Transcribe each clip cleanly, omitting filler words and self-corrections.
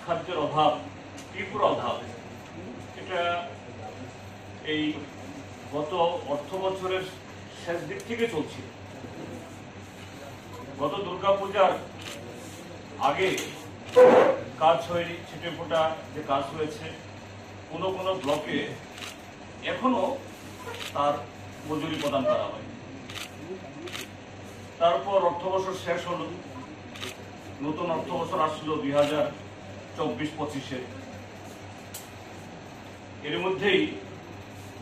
খাদ্যের অভাব, তীব্র অভাব, এটা এই গত অর্থ বছরের শেষ দিক থেকে চলছিল। গত দুর্গাপূজার আগে কাজ হয়নি, ছিটে ফোটা যে কাজ হয়েছে, কোনো কোনো ব্লকে এখনো তার মজুরি প্রদান করা হয়। তারপর অর্থবছর শেষ হলো, নতুন অর্থবছর আসলো 2024-25-এর। এর মধ্যেই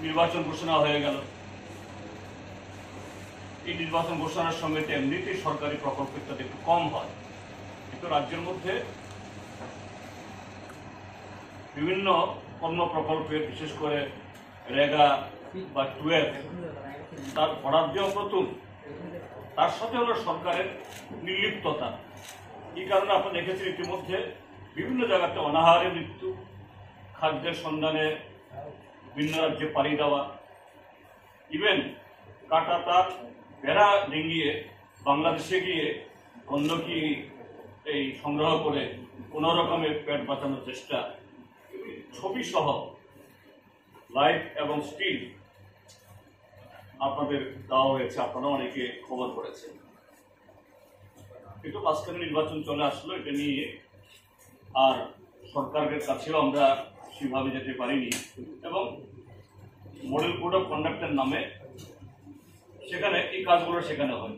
নির্বাচন ঘোষণা হয়ে গেল। এই নির্বাচন ঘোষণার সঙ্গে এমনিতেই সরকারি প্রকল্প ইত্যাদি একটু কম হয়, কিন্তু রাজ্যের মধ্যে বিভিন্ন কর্ম প্রকল্পের, বিশেষ করে রেগা বা 12 তার বরাদ্দ প্রথম, তার সাথে হলো সরকারের নির্লিপ্ততা। এই কারণে আপনি দেখেছেন ইতিমধ্যে বিভিন্ন জায়গাতে অনাহারে মৃত্যু, খাদ্যের সন্ধানে ভিন্ন রাজ্যে পাড়ি দেওয়া, ইভেন কাটা তার বেড়া ডিঙ্গিয়ে বাংলাদেশে গিয়ে গন্ধকি এই সংগ্রহ করে কোন রকমের পেট বাঁচানোর চেষ্টা, ছবি সহ লাইভ এবং স্টিল আপনাদের দেওয়া হয়েছে, আপনারা অনেকে খবর করেছেন। কিন্তু মাঝখানে নির্বাচন চলে আসলো, এটা নিয়ে আর সরকারের কাছেও আমরা সেভাবে যেতে পারিনি, এবং মডেল কোড অফ কন্ডাক্টের নামে সেখানে এই কাজগুলো শেখানো হয়।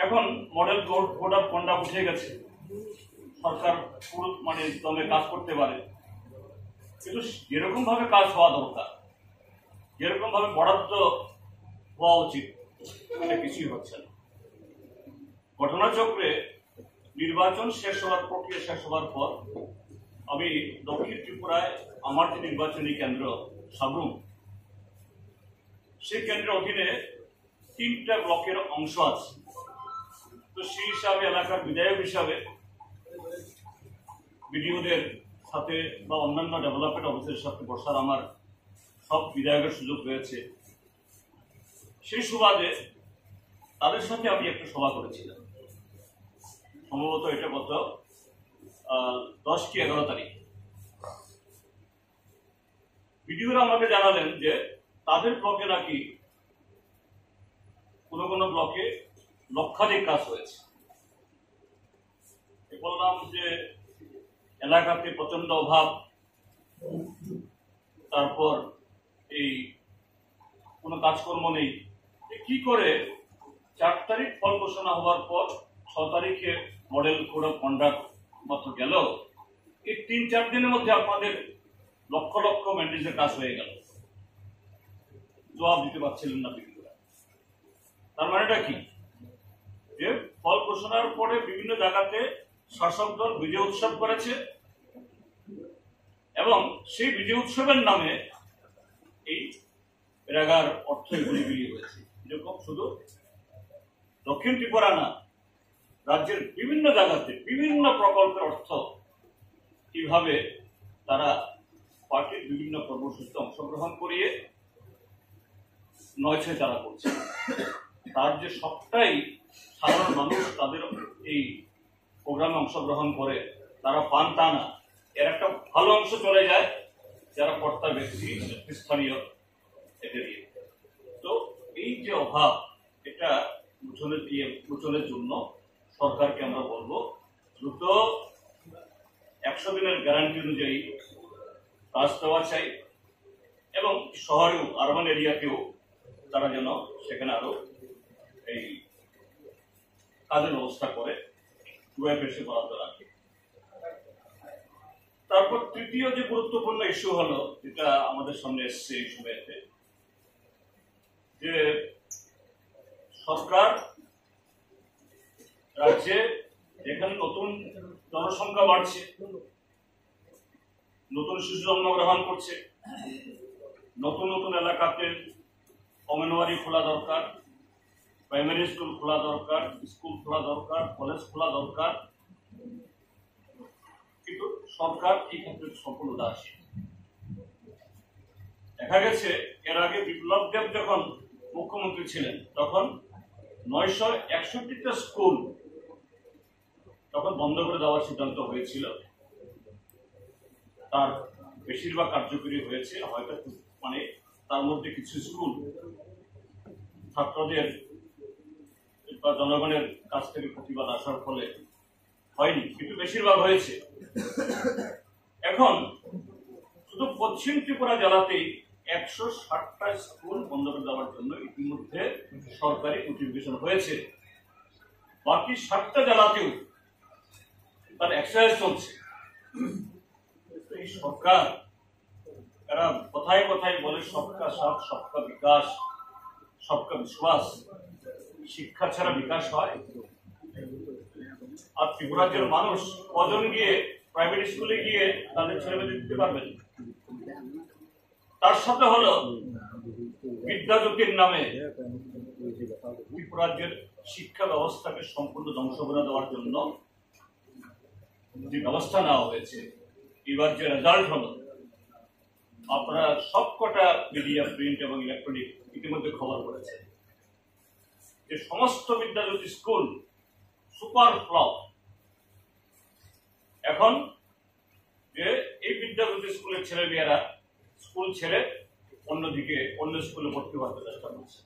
এখন মডেল কোড অফ কন্ডাক্ট উঠে গেছে, সরকার পুরো দমে কাজ করতে পারে, কিন্তু যেরকম ভাবে কাজ হওয়া দরকার, যেরকম ভাবে বরাদ্দ হওয়া উচিত, এটা কিছুই হচ্ছে না। ঘটনাচক্রে নির্বাচন শেষ হওয়ার প্রক্রিয়া শেষ হওয়ার পর আমি দক্ষিণ ত্রিপুরায় আমার যে নির্বাচনী কেন্দ্র সাবরুম, সেই কেন্দ্রের অধীনে 3টা ব্লকের অংশ আছে। তো সেই হিসাবে এলাকার বিধায়ক হিসাবে বিডিওদের সাথে বা অন্যান্য ডেভেলপমেন্ট অফিসের সাথে বসার আমার সব বিধায়কের সুযোগ রয়েছে। সেই সুবাদে তাদের সাথে আমি একটা সভা করেছিলাম, সম্ভবত এটা গত 10 কি 11 তারিখ। বিডিওরা আমাকে জানালেন যে তাদের ব্লকে নাকি কোনো কোনো ব্লকে লক্ষাধিক কাজ হয়েছে। বললাম যে এলাকাতে প্রচন্ড অভাব, তারপর এই কোনো কাজকর্ম নেই, কি করে 4 তারিখ ফল ঘোষণা হওয়ার পর 6 তারিখে মডেল কোড অফ কন্ডাক্ট মাত্র গেল, এই 3-4 দিনের মধ্যে আপনাদের লক্ষ লক্ষ মেন্টেন্সের কাজ হয়ে গেল? জবাব দিতে পারছিলেন না বিডিওরা। তার মানেটা কি? যে ফল ঘোষণার পরে বিভিন্ন জায়গাতে শাসক দল বিজয় উৎসব করেছে, এবং সেই বিজয় উৎসবের নামে এই রেগার অর্থ এগুলি বিলিয়ে হয়েছে। যেরকম শুধু দক্ষিণ ত্রিপুরা না, রাজ্যের বিভিন্ন জায়গাতে বিভিন্ন প্রকল্পের অর্থ কিভাবে তারা পার্টির বিভিন্ন কর্মসূচিতে অংশগ্রহণ করিয়ে নয়ছে তারা করছে, তার যে সবটাই সাধারণ মানুষ তাদের এই প্রোগ্রামে অংশগ্রহণ করে তারা পান তা না, এর একটা ভালো অংশ চলে যায় যারা কর্তা ব্যক্তি, স্থানীয় এদের। তো এই যে অভাব, এটা মোচনের জন্য সরকারকে আমরা বলবো দ্রুত 100 দিনের গ্যারান্টি অনুযায়ী কাজ দেওয়া চাই, এবং শহরেও আরবান এরিয়াতেও তারা যেন সেখানে আরো এই কাজের ব্যবস্থা করে, বেশি বরাদ্দ রাখে। তারপর তৃতীয় যে গুরুত্বপূর্ণ ইস্যু হলো, যেটা আমাদের সামনে এসছে এই সময়তে, যে সরকার রাজ্যে যেখানে নতুন জনসংখ্যা বাড়ছে, নতুন শিশু জন্মগ্রহণ করছে, নতুন নতুন এলাকাতে অঙ্গনওয়াড়ি খোলা দরকার, প্রাইমারি স্কুল খোলা দরকার, স্কুল খোলা দরকার, কলেজ খোলা দরকার, কিন্তু সরকার এই ক্ষেত্রে সম্পূর্ণ উদাসীন। দেখা গেছে এর আগে বিপ্লব দেব যখন মুখ্যমন্ত্রী ছিলেন তখন 961টা স্কুল তখন বন্ধ করে দেওয়ার সিদ্ধান্ত হয়েছিল। তার বেশিরভাগ কার্যকরী হয়েছে, হয়তো মানে তার মধ্যে কিছু স্কুল ছাত্রদের বা জনগণের কাছ থেকে প্রতিবাদ আসার ফলে হয়নি, কিন্তু বেশিরভাগ হয়েছে। এখন শুধু পশ্চিম ত্রিপুরা জেলাতেই 160টা স্কুল বন্ধ করে দেওয়ার জন্য ইতিমধ্যে সরকারি নোটিফিকেশন হয়েছে। বাকি 7টা জেলাতেও তার এক্সারসাইজ চলছে। এই সরকার এরা কথায় কথায় বলে সবকা সাথ, সবকা বিকাশ, সবকা বিশ্বাস। শিক্ষা ছাড়া বিকাশ হয়? আর ত্রিপুরাজ্যের মানুষ কজন গিয়ে প্রাইভেট স্কুলে গিয়ে তাদের ছেলেমেয়েদের দিতে পারবেন? তার সাথে হলো বিদ্যাজ্যোতির নামে ত্রিপুরাজ্যের শিক্ষা ব্যবস্থাকে সম্পূর্ণ ধ্বংস করে দেওয়ার জন্য যে ব্যবস্থা নেওয়া হয়েছে, এবার যে রেজাল্ট হলো, আপনারা সবকটা মিডিয়া, প্রিন্ট এবং ইলেকট্রনিক ইতিমধ্যে খবর করেছে যে সমস্ত বিদ্যাজ্যোতি স্কুল সুপার ফ্লপ। এখন যে এই বিদ্যাজ্যোতি স্কুলের ছেলেমেয়েরা স্কুল ছেড়ে অন্যদিকে অন্য স্কুলে ভর্তি হওয়ার চেষ্টা করছে।